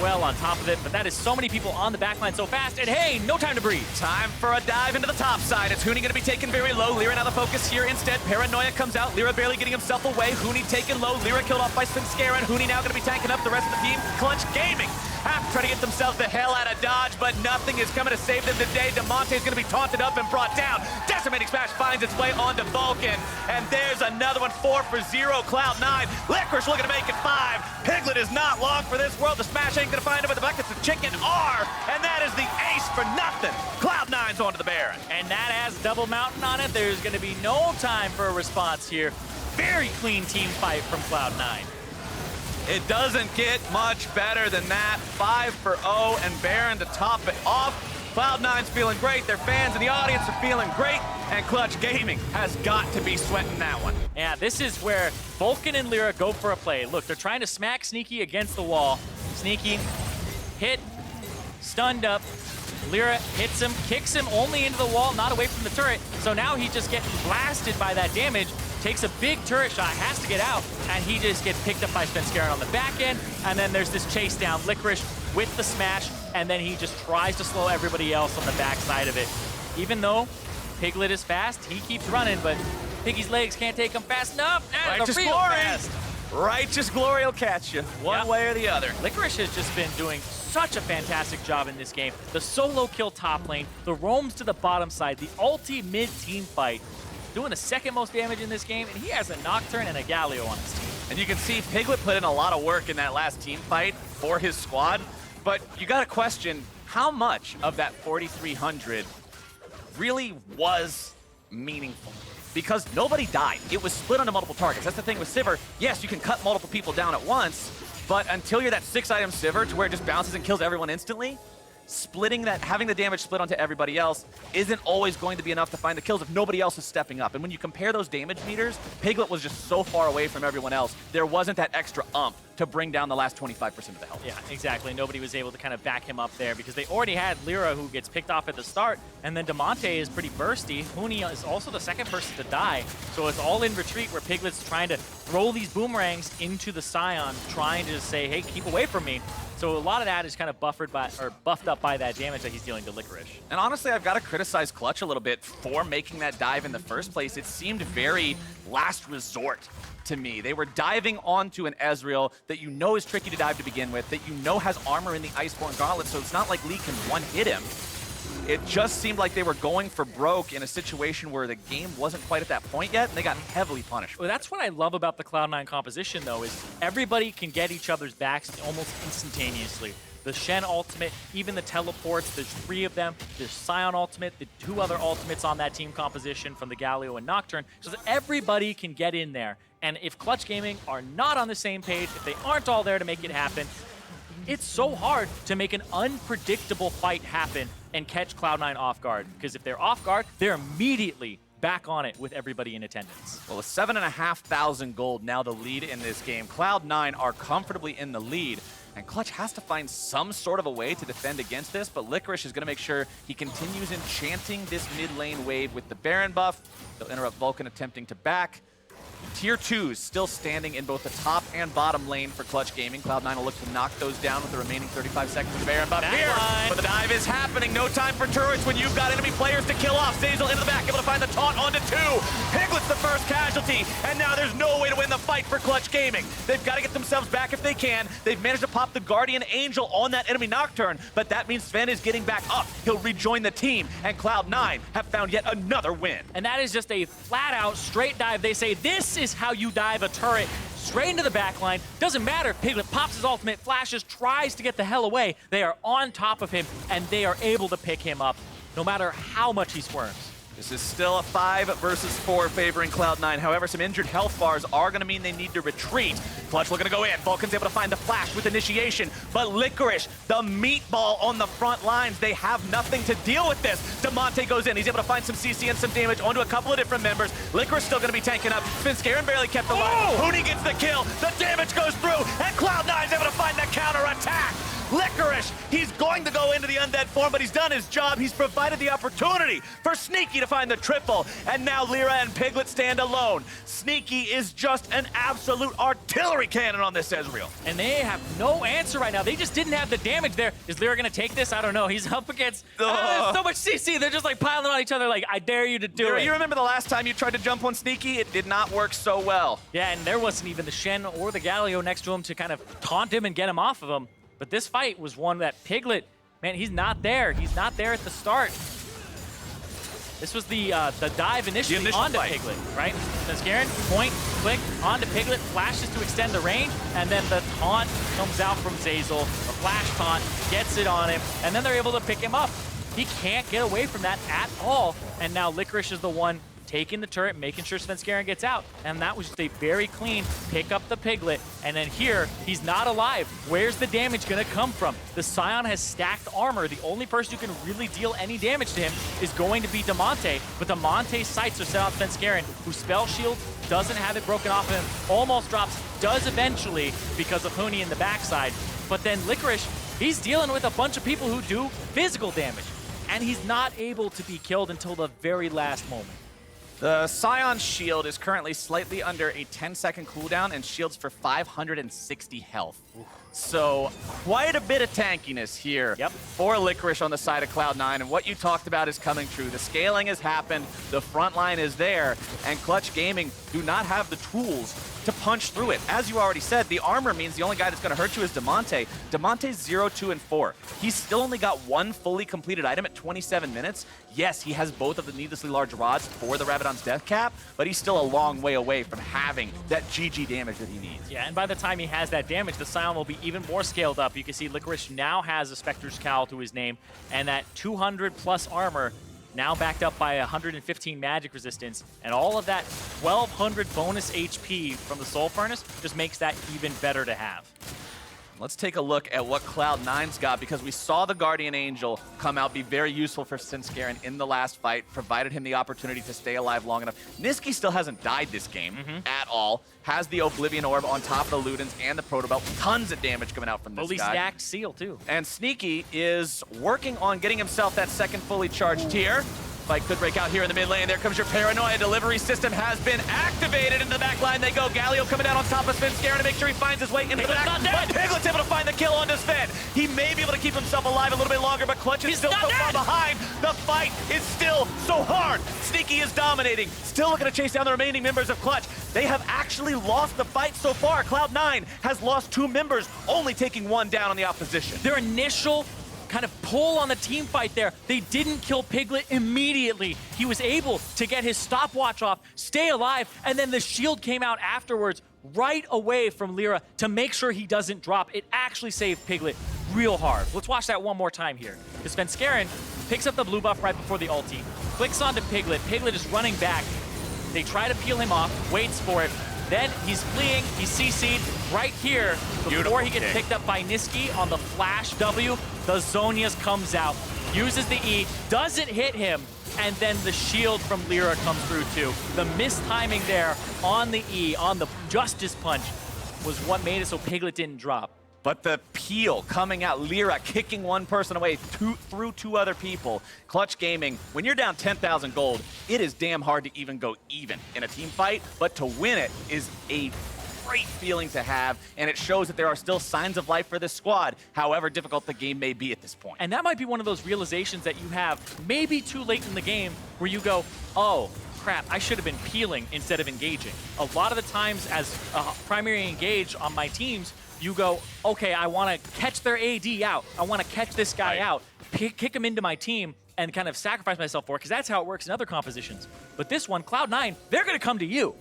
well on top of it, but that is so many people on the back line so fast, and hey, no time to breathe. Time for a dive into the top side. It's Huni going to be taken very low. Lyra now the focus here instead. Paranoia comes out. Lyra barely getting himself away. Huni taken low. Lyra killed off by Svenskeren. Huni now going to be tanking up the rest of the team. Clutch Gaming have to try to get themselves the hell out of dodge, but nothing is coming to save them today. Damonte is going to be taunted up and brought down. Decimating Smash finds its way onto Vulcan, and there's another one. 4 for 0. Cloud9. Licorice looking to make it 5. Piglet is not long for this world. The Smash ain't going to find him, but the bucket's the chicken R, and that is the ace for nothing. Cloud9's onto the Baron. And that has double mountain on it. There's going to be no time for a response here. Very clean team fight from Cloud9. It doesn't get much better than that. 5 for 0, and Baron to top it off. Cloud9's feeling great. Their fans and the audience are feeling great, and Clutch Gaming has got to be sweating that one. Yeah, this is where Vulcan and Lira go for a play. Look, they're trying to smack Sneaky against the wall. Sneaky hit, stunned up. Lira hits him, kicks him only into the wall, not away from the turret. So now he's just getting blasted by that damage. Takes a big turret shot, has to get out, and he just gets picked up by Svenskeren on the back end. And then there's this chase down. Licorice with the smash, and then he just tries to slow everybody else on the back side of it. Even though Piglet is fast, he keeps running, but Piggy's legs can't take him fast enough. And Righteous glory. Righteous glory will catch you one way or the other. Licorice has just been doing such a fantastic job in this game. The solo kill top lane, the roams to the bottom side, the ulti mid-team fight. Doing the second most damage in this game, and he has a Nocturne and a Galio on his team. And you can see Piglet put in a lot of work in that last team fight for his squad, but you got to question how much of that 4,300 really was meaningful. Because nobody died. It was split onto multiple targets. That's the thing with Sivir. Yes, you can cut multiple people down at once, but until you're that 6-item Sivir to where it just bounces and kills everyone instantly, splitting that, having the damage split onto everybody else isn't always going to be enough to find the kills if nobody else is stepping up. And when you compare those damage meters, Piglet was just so far away from everyone else, there wasn't that extra to bring down the last 25% of the health. Yeah, exactly. Nobody was able to kind of back him up there because they already had Lira who gets picked off at the start, and then Damonte is pretty bursty. Huni is also the second person to die, so it's all in retreat where Piglet's trying to throw these boomerangs into the Sion, trying to say, hey, keep away from me. So a lot of that is kind of buffed up by that damage that he's dealing to Licorice. And honestly, I've got to criticize Clutch a little bit for making that dive in the first place. It seemed very last resort to me. They were diving onto an Ezreal that you know is tricky to dive to begin with, that you know has armor in the Iceborne Gauntlet, so it's not like Lee can one-hit him. It just seemed like they were going for broke in a situation where the game wasn't quite at that point yet, and they got heavily punished. Well, that's what I love about the Cloud9 composition, though, is everybody can get each other's backs almost instantaneously. The Shen ultimate, even the teleports, there's 3 of them. There's Sion ultimate, the 2 other ultimates on that team composition from the Galio and Nocturne, so that everybody can get in there. And if Clutch Gaming are not on the same page, if they aren't all there to make it happen, it's so hard to make an unpredictable fight happen and catch Cloud9 off guard. Because if they're off guard, they're immediately back on it with everybody in attendance. Well, with 7,500 gold now the lead in this game, Cloud9 are comfortably in the lead. And Clutch has to find some sort of a way to defend against this, but Licorice is going to make sure he continues enchanting this mid lane wave with the Baron buff. They'll interrupt Vulcan attempting to back. Tier 2s still standing in both the top and bottom lane for Clutch Gaming. Cloud9 will look to knock those down with the remaining 35 seconds of the Baron buff here. But the dive is happening. No time for turrets when you've got enemy players to kill off. Zeyzal into the back, able to find the taunt onto 2. Piglet's the first casualty, and now there's no way to win the fight for Clutch Gaming. They've got to get themselves back if they can. They've managed to pop the Guardian Angel on that enemy Nocturne, but that means Sven is getting back up. He'll rejoin the team, and Cloud9 have found yet another win. And that is just a flat-out straight dive. They say this is how you dive a turret straight into the backline. Doesn't matter if Piglet pops his ultimate, flashes, tries to get the hell away. They are on top of him, and they are able to pick him up no matter how much he squirms. This is still a 5 versus 4 favoring Cloud9. However, some injured health bars are going to mean they need to retreat. Clutch looking to go in. Vulcan's able to find the flash with initiation. But Licorice, the meatball on the front lines, they have nothing to deal with this. Damonte goes in. He's able to find some CC and some damage onto a couple of different members. Licorice still going to be tanking up. Svenskeren barely kept alive. Huni gets the kill. The damage goes through. And Cloud9's able to find the counter-attack. Licorice, he's going to go into the undead form, but he's done his job. He's provided the opportunity for Nisqy to find the triple, and now Lira and Piglet stand alone. Nisqy is just an absolute artillery cannon on this Ezreal. And they have no answer right now. They just didn't have the damage there. Is Lira going to take this? I don't know. He's up against there's so much CC. They're just like piling on each other like, I dare you to do it. You remember the last time you tried to jump on Nisqy? It did not work so well. Yeah, and there wasn't even the Shen or the Galio next to him to kind of taunt him and get him off of him. But this fight was one that Piglet, man, he's not there. He's not there at the start. This was the dive initially onto Piglet, right? Svenskeren, point, click, onto Piglet, flashes to extend the range, and then the taunt comes out from Zeyzal. The flash taunt gets it on him, and then they're able to pick him up. He can't get away from that at all, and now Licorice is the one taking the turret, making sure Svenskeren gets out. And that was just a very clean pick up the Piglet. And then here, he's not alive. Where's the damage gonna come from? The Sion has stacked armor. The only person who can really deal any damage to him is going to be Damonte. But Damonte's sights are set on Svenskeren, who spell shield doesn't have it broken off of him, almost drops, does eventually because of Huni in the backside. But then Licorice, he's dealing with a bunch of people who do physical damage. And he's not able to be killed until the very last moment. The Sion's shield is currently slightly under a 10-second cooldown and shields for 560 health. So quite a bit of tankiness here for Licorice on the side of Cloud9. And what you talked about is coming true. The scaling has happened, the front line is there, and Clutch Gaming do not have the tools to punch through it. As you already said, the armor means the only guy that's going to hurt you is Damonte. Damonte's 0, 2, and 4. He's still only got one fully completed item at 27 minutes. Yes, he has both of the needlessly large rods for the Rabadon's death cap, but he's still a long way away from having that GG damage that he needs. Yeah, and by the time he has that damage, the Sion will be even more scaled up. You can see Licorice now has a Spectre's Cowl to his name, and that 200 plus armor now backed up by 115 magic resistance, and all of that 1200 bonus HP from the Soul Furnace just makes that even better to have. Let's take a look at what Cloud9's got, because we saw the Guardian Angel come out, be very useful for Svenskeren in the last fight, provided him the opportunity to stay alive long enough. Nisqy still hasn't died this game at all. Has the Oblivion Orb on top of the Ludens and the Proto Belt. Tons of damage coming out from this fully guy. stacked seal, too. And Nisqy is working on getting himself that second fully charged tier. Fight could break out here in the mid lane. There comes your Paranoia. Delivery system has been activated. Into the back line they go. Galio coming down on top of Svenskeren to make sure he finds his way into the back. But Piglet's able to find the kill onto Sven. He may be able to keep himself alive a little bit longer, but Clutch is still so far behind. The fight is still so hard. Nisqy is dominating. Still looking to chase down the remaining members of Clutch. They have actually lost the fight so far. Cloud9 has lost 2 members, only taking 1 down on the opposition. Their initial kind of pull on the team fight there. They didn't kill Piglet immediately. He was able to get his stopwatch off, stay alive, and then the shield came out afterwards right away from Lira to make sure he doesn't drop. It actually saved Piglet real hard. Let's watch that one more time here. Because Svenskeren picks up the blue buff right before the ulti, clicks onto Piglet. Piglet is running back. They try to peel him off, waits for it. Then he's fleeing, he's CC'd right here before he gets picked up by Nisqy on the flash W. The Zonias comes out, uses the E, doesn't hit him, and then the shield from Lira comes through too. The mistiming there on the E, on the Justice Punch, was what made it so Piglet didn't drop. But the peel coming out, Lira kicking one person away through two other people. Clutch Gaming, when you're down 10,000 gold, it is damn hard to even go even in a team fight, but to win it is a great feeling to have, and it shows that there are still signs of life for this squad, however difficult the game may be at this point. And that might be one of those realizations that you have maybe too late in the game where you go, oh, crap, I should have been peeling instead of engaging. A lot of the times as a primary engage on my teams, you go, okay, I want to catch their AD out. I want to catch this guy out, kick him into my team, and kind of sacrifice myself for it, because that's how it works in other compositions. But this one, Cloud9, they're going to come to you.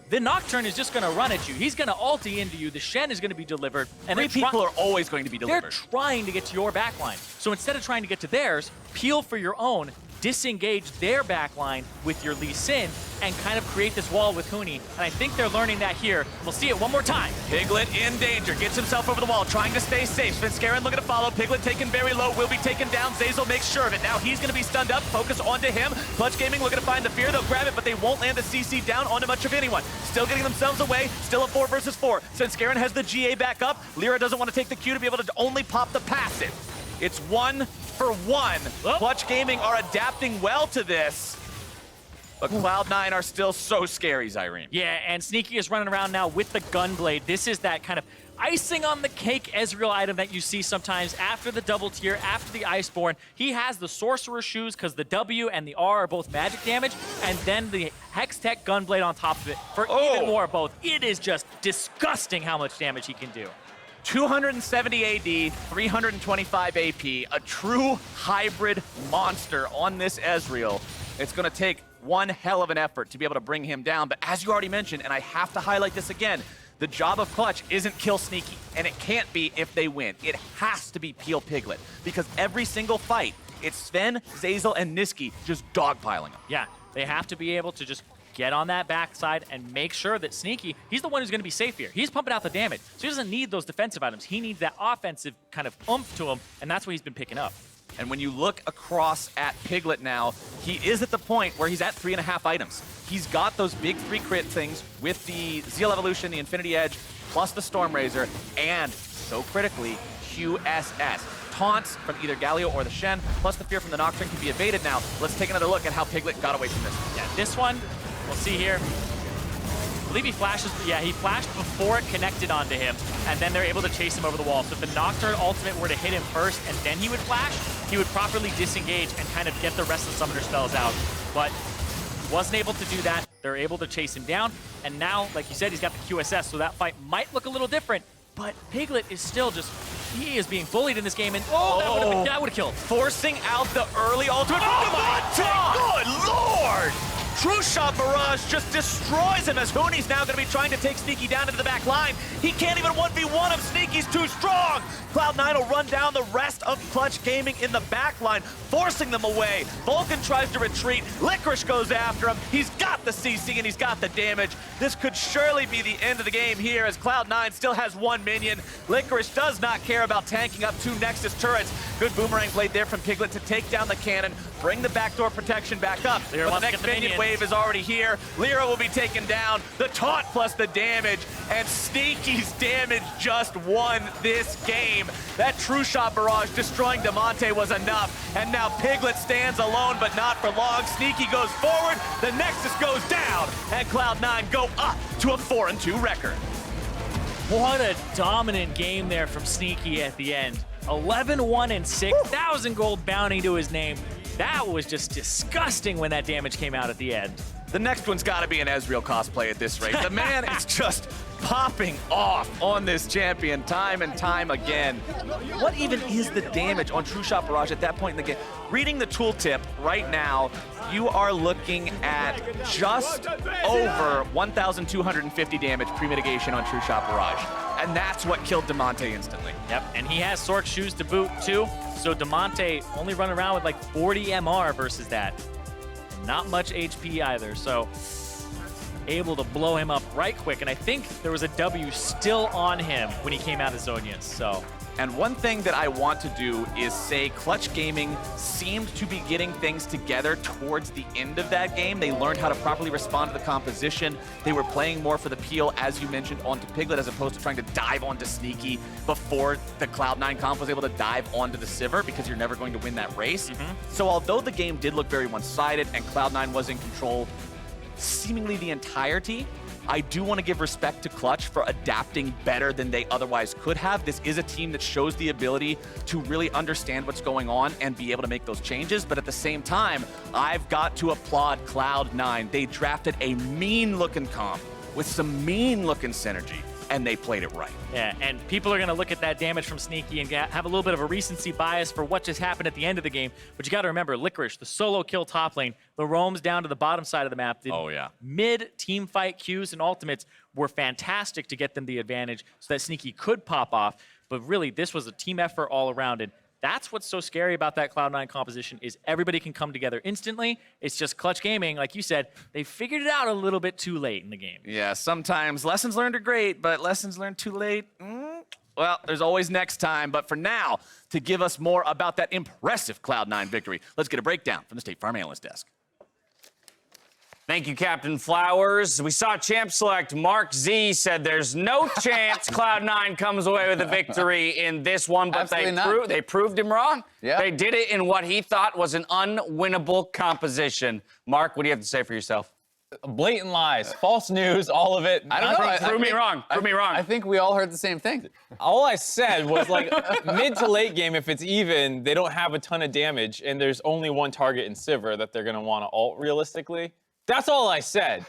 The Nocturne is just going to run at you. He's going to ulti into you. The Shen is going to be delivered. And three people are always going to be delivered. They're trying to get to your backline. So instead of trying to get to theirs, peel for your own, disengage their backline with your Lee Sin, and kind of create this wall with Huni. And I think they're learning that here. We'll see it one more time. Piglet in danger, gets himself over the wall, trying to stay safe. Svenskeren looking to follow. Piglet taken very low, will be taken down. Zeyzal makes sure of it. Now he's going to be stunned up. Focus onto him. Clutch Gaming looking to find the fear. They'll grab it, but they won't land the CC down onto much of anyone. Still getting themselves away. Still a 4 versus 4. Svenskeren has the GA back up. Lyra doesn't want to take the Q to be able to only pop the passive. It's 1 for 1. Oh. Clutch Gaming are adapting well to this. But Cloud9 are still so scary, Zyrene. Yeah, and Nisqy is running around now with the Gunblade. This is that kind of icing on the cake Ezreal item that you see sometimes after the double tier, after the Iceborne. He has the Sorcerer Shoes because the W and the R are both magic damage, and then the Hextech Gunblade on top of it for even more both. It is just disgusting how much damage he can do. 270 AD, 325 AP, a true hybrid monster on this Ezreal. It's going to take one hell of an effort to be able to bring him down, but as you already mentioned, and I have to highlight this again, the job of Clutch isn't kill Nisqy, and it can't be if they win. It has to be peel Piglet, because every single fight, it's Sven, Zeyzal, and Nisqy just dogpiling them. Yeah, they have to be able to just get on that backside and make sure that Nisqy, he's the one who's going to be safe here. He's pumping out the damage, so he doesn't need those defensive items. He needs that offensive kind of oomph to him, and that's what he's been picking up. And when you look across at Piglet now, he is at the point where he's at 3.5 items. He's got those big 3 crit things with the Zeal Evolution, the Infinity Edge, plus the Storm Razor, and, so critically, QSS. Taunts from either Galio or the Shen, plus the fear from the Nocturne can be evaded now. Let's take another look at how Piglet got away from this. Yeah, this one, we'll see here. I believe he flashes, yeah, he flashed before it connected onto him, and then they're able to chase him over the wall. So if the Nocturne ultimate were to hit him first and then he would flash, he would properly disengage and kind of get the rest of the summoner spells out. But wasn't able to do that. They're able to chase him down, and now, like you said, he's got the QSS, so that fight might look a little different, but Piglet is still just, he is being bullied in this game, and that would have killed. Forcing out the early ultimate. Oh my God! Good Lord! True Shot Barrage just destroys him as Huni's now going to be trying to take Nisqy down into the back line. He can't even 1v1 him. Nisqy's too strong. Cloud9 will run down the rest of Clutch Gaming in the back line, forcing them away. Vulcan tries to retreat. Licorice goes after him. He's got the CC and he's got the damage. This could surely be the end of the game here as Cloud9 still has 1 minion. Licorice does not care about tanking up 2 Nexus turrets. Good boomerang blade there from Piglet to take down the cannon, bring the backdoor protection back up. Lira But the next minion wave is already here. Lira will be taken down. The taunt plus the damage, and Nisqy's damage just won this game. That True Shot Barrage destroying Damonte was enough, and now Piglet stands alone, but not for long. Nisqy goes forward, the Nexus goes down, and Cloud9 go up to a 4-2 record. What a dominant game there from Nisqy at the end. 11-1 and 6,000 gold bounty to his name. That was just disgusting when that damage came out at the end. The next one's got to be an Ezreal cosplay at this rate. The man is just popping off on this champion time and time again. What even is the damage on True Shot Barrage at that point in the game? Reading the tooltip right now, you are looking at just over 1,250 damage pre-mitigation on True Shot Barrage. And that's what killed Damonte instantly. Yep, and he has Sorc Shoes to boot too. So Damonte only running around with like 40 MR versus that. Not much HP either, so able to blow him up right quick. And I think there was a W still on him when he came out of Zonia's, so. And one thing that I want to do is say Clutch Gaming seemed to be getting things together towards the end of that game. They learned how to properly respond to the composition. They were playing more for the peel, as you mentioned, onto Piglet, as opposed to trying to dive onto Nisqy before the Cloud9 comp was able to dive onto the Sivir, because you're never going to win that race. So although the game did look very one-sided and Cloud9 was in control seemingly the entirety, I do want to give respect to Clutch for adapting better than they otherwise could have. This is a team that shows the ability to really understand what's going on and be able to make those changes. But at the same time, I've got to applaud Cloud9. They drafted a mean-looking comp with some mean-looking synergy, and they played it right. Yeah, and people are going to look at that damage from Nisqy and have a little bit of a recency bias for what just happened at the end of the game. But you got to remember, Licorice, the solo kill top lane, the roams down to the bottom side of the map. The mid-team fight Qs and ultimates were fantastic to get them the advantage so that Nisqy could pop off. But really, this was a team effort all around. And that's what's so scary about that Cloud9 composition is everybody can come together instantly. It's just Clutch Gaming, like you said, they figured it out a little bit too late in the game. Yeah, sometimes lessons learned are great, but lessons learned too late, well, there's always next time. But for now, to give us more about that impressive Cloud9 victory, let's get a breakdown from the State Farm Analyst Desk. Thank you, Captain Flowers. We saw Champ Select. Mark Z said there's no chance Cloud9 comes away with a victory in this one, but they proved him wrong. Yeah. They did it in what he thought was an unwinnable composition. Mark, what do you have to say for yourself? Blatant lies, false news, all of it. I don't know. Prove me wrong. Prove me wrong. I think we all heard the same thing. All I said was, like, mid to late game, if it's even, they don't have a ton of damage, and there's only one target in Sivir that they're going to want to ult realistically. That's all I said.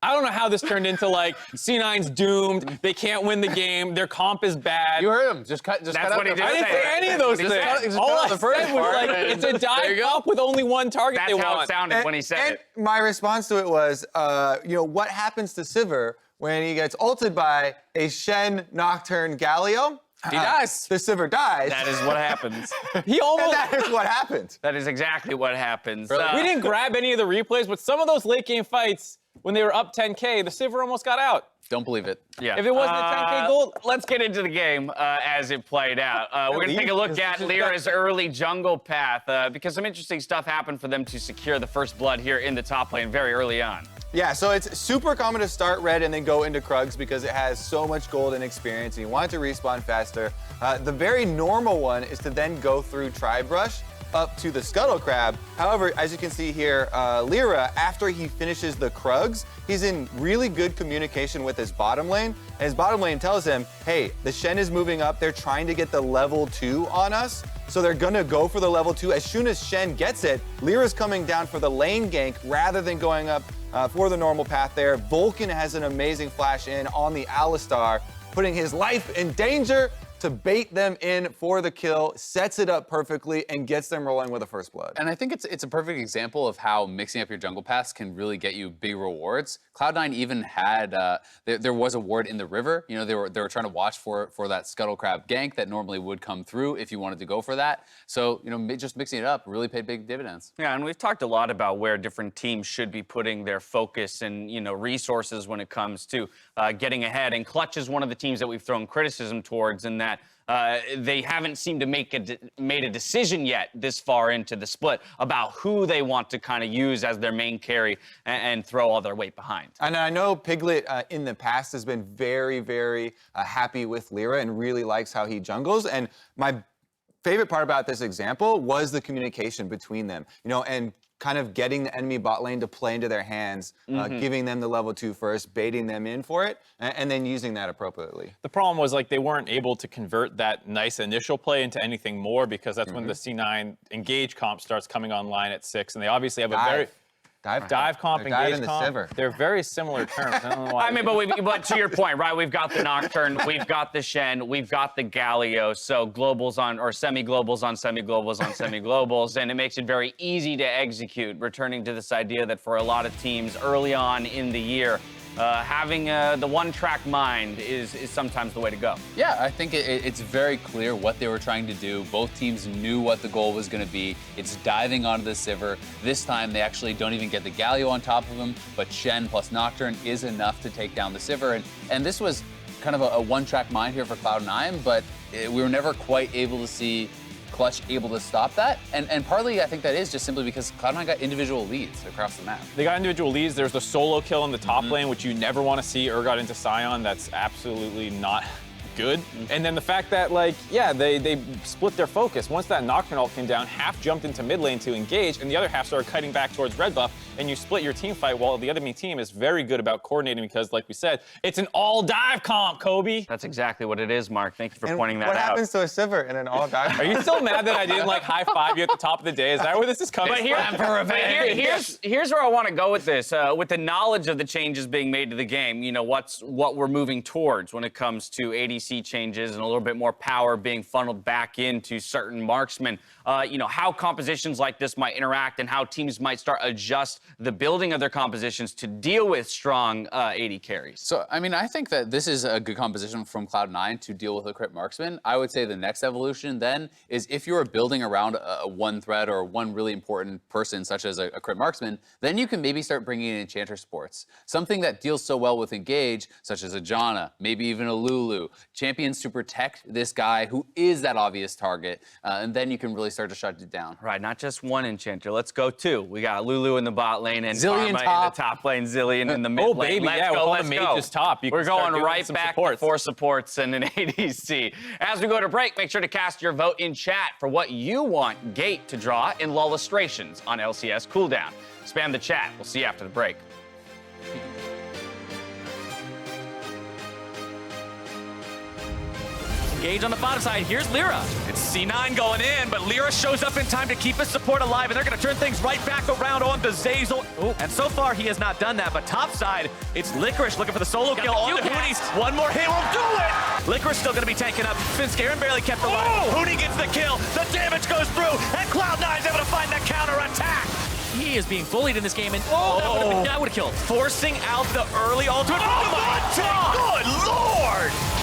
I don't know how this turned into, like, C9's doomed, they can't win the game, their comp is bad. You heard him. Just cut That's out what he the did I didn't say. say any of those Just things. cut- just All cut out I the first said was, part, like, and it's a there you dive go. up with only one target That's they how want. it sounded when he said it. My response to it was, what happens to Sivir when he gets ulted by a Shen, Nocturne, Galio? He dies. The Sivir dies. That is what happens. He and almost... that is what happened. That is exactly what happens. Really? We didn't grab any of the replays, but some of those late game fights, when they were up 10K, the Sivir almost got out. Don't believe it. Yeah. If it wasn't a 10K gold, Let's get into the game as it played out. We're going to take a look at Lira's early jungle path because some interesting stuff happened for them to secure the first blood here in the top lane very early on. Yeah, so it's super common to start red and then go into Krugs because it has so much gold and experience and you want it to respawn faster. The very normal one is to then go through Tribe Rush up to the Scuttle Crab. However, as you can see here, Lira, after he finishes the Krugs, he's in really good communication with his bottom lane. And his bottom lane tells him, hey, the Shen is moving up. They're trying to get the level 2 on us. So they're gonna go for the level 2. As soon as Shen gets it, Lira's coming down for the lane gank rather than going up for the normal path there. Vulcan has an amazing flash in on the Alistar, putting his life in danger to bait them in for the kill, sets it up perfectly, and gets them rolling with a first blood. And I think it's a perfect example of how mixing up your jungle paths can really get you big rewards. Cloud9 even had there was a ward in the river. You know, they were trying to watch for that Scuttle Crab gank that normally would come through if you wanted to go for that. So, you know, just mixing it up really paid big dividends. Yeah, and we've talked a lot about where different teams should be putting their focus and, you know, resources when it comes to getting ahead. And Clutch is one of the teams that we've thrown criticism towards in that they haven't seemed to made a decision yet this far into the split about who they want to kind of use as their main carry and throw all their weight behind. And I know Piglet in the past has been very, very happy with Lira and really likes how he jungles. And my favorite part about this example was the communication between them, you know, and kind of getting the enemy bot lane to play into their hands, giving them the level 2 first, baiting them in for it, and then using that appropriately. the problem was, like, they weren't able to convert that nice initial play into anything more because that's when the C9 engage comp starts coming online at 6, and they obviously have a very... Dive comp, engage comp. They're very similar terms. I don't know why. I mean, but to your point, right? We've got the Nocturne, we've got the Shen, we've got the Galio. So globals on, or semi-globals on semi-globals on semi-globals, and it makes it very easy to execute. Returning to this idea that for a lot of teams early on in the year, having the one-track mind is sometimes the way to go. Yeah, I think it's very clear what they were trying to do. Both teams knew what the goal was going to be. It's diving onto the Sivir. This time, they actually don't even get the Galio on top of him, but Shen plus Nocturne is enough to take down the Sivir. And this was kind of a one-track mind here for Cloud9, but we were never quite able to see Clutch able to stop that. And partly I think that is just simply because Cloud9 got individual leads across the map. They got individual leads. There's the solo kill in the top lane, which you never want to see. Urgot into Sion. That's absolutely not good. And then the fact that, like, yeah, they split their focus. Once that Nocturne ult came down, half jumped into mid lane to engage, and the other half started cutting back towards red buff, and you split your team fight while the enemy team is very good about coordinating because, like we said, it's an all-dive comp, Kobe. That's exactly what it is, Mark. Thank you for pointing that what out. happens to a Sivir in an all-dive? Are you still mad that I didn't, like, high-five you at the top of the day? Is that where this is coming from? Here's where I want to go with this. With the knowledge of the changes being made to the game, you know, what we're moving towards when it comes to ADC changes and a little bit more power being funneled back into certain marksmen. You know, how compositions like this might interact and how teams might start adjust the building of their compositions to deal with strong AD carries. So, I mean, I think that this is a good composition from Cloud9 to deal with a crit marksman. I would say the next evolution then is if you're building around a one threat or one really important person, such as a crit marksman, then you can maybe start bringing in enchanter sports. Something that deals so well with engage, such as a Janna, maybe even a Lulu. Champions to protect this guy who is that obvious target, and then you can really start to shut it down. Right, not just one enchanter. Let's go two. We got Lulu in the bot lane and Zillion Karma top. in the top lane, Zillion in the mid Oh, lane. baby, Let's yeah, go, with all let's the go. mages top, you We're can start going doing right some back supports. to 4 supports and an ADC. As we go to break, make sure to cast your vote in chat for what you want Gate to draw in Lullustrations on LCS Cooldown. Spam the chat. We'll see you after the break. Engage on the bottom side. Here's Lira. It's C9 going in, but Lira shows up in time to keep his support alive, and they're going to turn things right back around on the Zeyzal. And so far, he has not done that, but top side, it's Licorice looking for the solo kill on the Huni. One more hit will do it! Licorice still going to be tanking up. Svenskeren barely kept alive. Huni gets the kill, the damage goes through, and Cloud9's able to find the counter-attack. He is being bullied in this game, and that would have killed. Forcing out the early ultimate. Oh, my God! Good Lord!